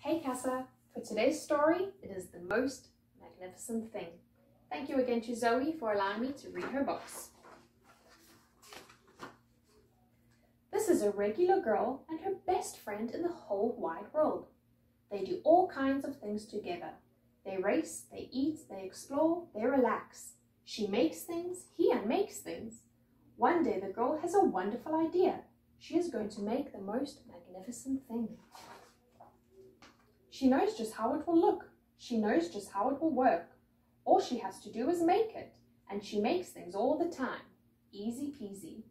Hey Casa, for today's story, it is the most magnificent thing. Thank you again to Zoe for allowing me to read her books. This is a regular girl and her best friend in the whole wide world. They do all kinds of things together. They race, they eat, they explore, they relax. She makes things, he unmakes things. One day the girl has a wonderful idea. She is going to make the most magnificent thing. She knows just how it will look. She knows just how it will work. All she has to do is make it, and she makes things all the time. Easy peasy.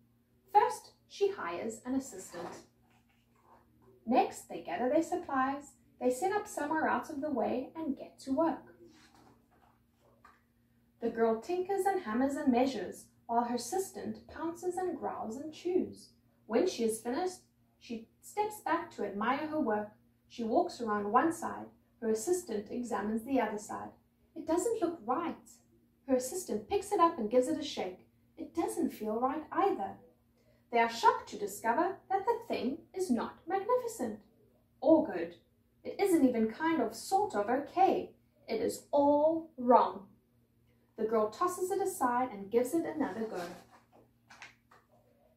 First, she hires an assistant. Next, they gather their supplies, they set up somewhere out of the way and get to work. The girl tinkers and hammers and measures, while her assistant pounces and growls and chews. When she is finished, she steps back to admire her work. She walks around one side. Her assistant examines the other side. It doesn't look right. Her assistant picks it up and gives it a shake. It doesn't feel right either. They are shocked to discover that the thing is not magnificent or good. It isn't even kind of sort of okay. It is all wrong. The girl tosses it aside and gives it another go.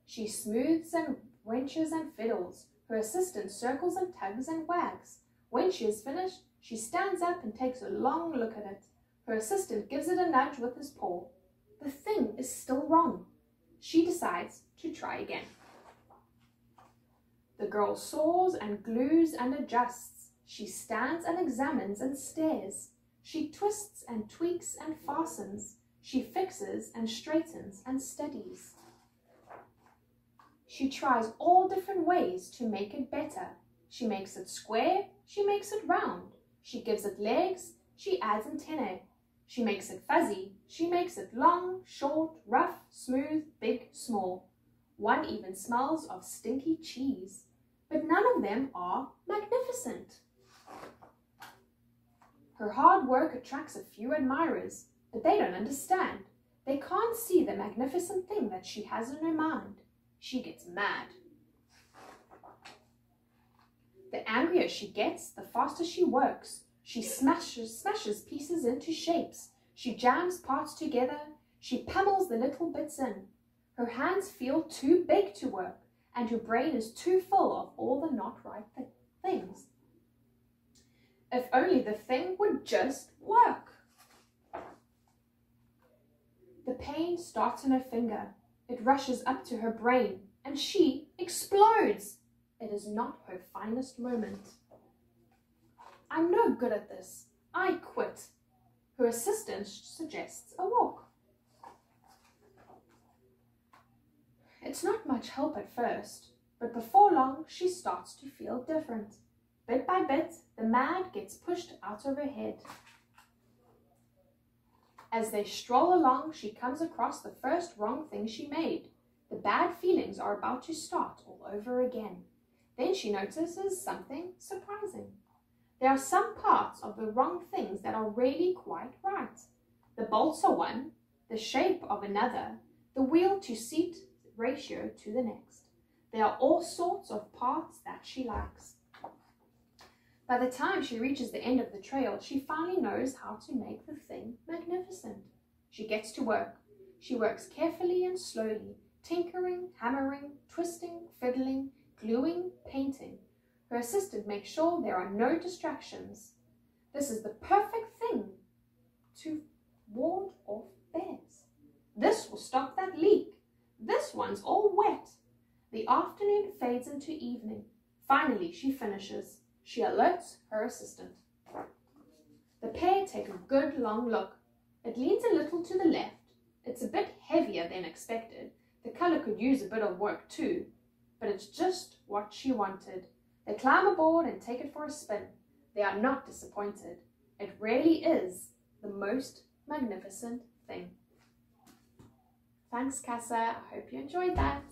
She smooths and wrenches and fiddles. Her assistant circles and tugs and wags. When she is finished, she stands up and takes a long look at it. Her assistant gives it a nudge with his paw. The thing is still wrong. She decides to try again. The girl saws and glues and adjusts. She stands and examines and stares. She twists and tweaks and fastens. She fixes and straightens and steadies. She tries all different ways to make it better. She makes it square, she makes it round. She gives it legs, she adds antennae. She makes it fuzzy, she makes it long, short, rough, smooth, big, small. One even smells of stinky cheese. But none of them are magnificent. Her hard work attracts a few admirers, but they don't understand. They can't see the magnificent thing that she has in her mind. She gets mad. The angrier she gets, the faster she works. She smashes pieces into shapes. She jams parts together. She pummels the little bits in. Her hands feel too big to work, and her brain is too full of all the not right things. If only the thing would just work. The pain starts in her finger. It rushes up to her brain, and she explodes. It is not her finest moment. I'm no good at this. I quit. Her assistant suggests a walk. It's not much help at first, but before long she starts to feel different. Bit by bit, the mad gets pushed out of her head. As they stroll along, she comes across the first wrong thing she made. The bad feelings are about to start all over again. Then she notices something surprising. There are some parts of the wrong things that are really quite right. The bolts are one, the shape of another, the wheel to seat ratio to the next. There are all sorts of parts that she likes. By the time she reaches the end of the trail, she finally knows how to make the thing magnificent. She gets to work. She works carefully and slowly, tinkering, hammering, twisting, fiddling, gluing, painting. Her assistant makes sure there are no distractions. This is the perfect thing to ward off bears. This will stop that leak. This one's all wet. The afternoon fades into evening. Finally, she finishes. She alerts her assistant. The pair take a good long look. It leans a little to the left. It's a bit heavier than expected. The color could use a bit of work too, but it's just what she wanted. They climb aboard and take it for a spin. They are not disappointed. It really is the most magnificent thing. Thanks, Casa. I hope you enjoyed that.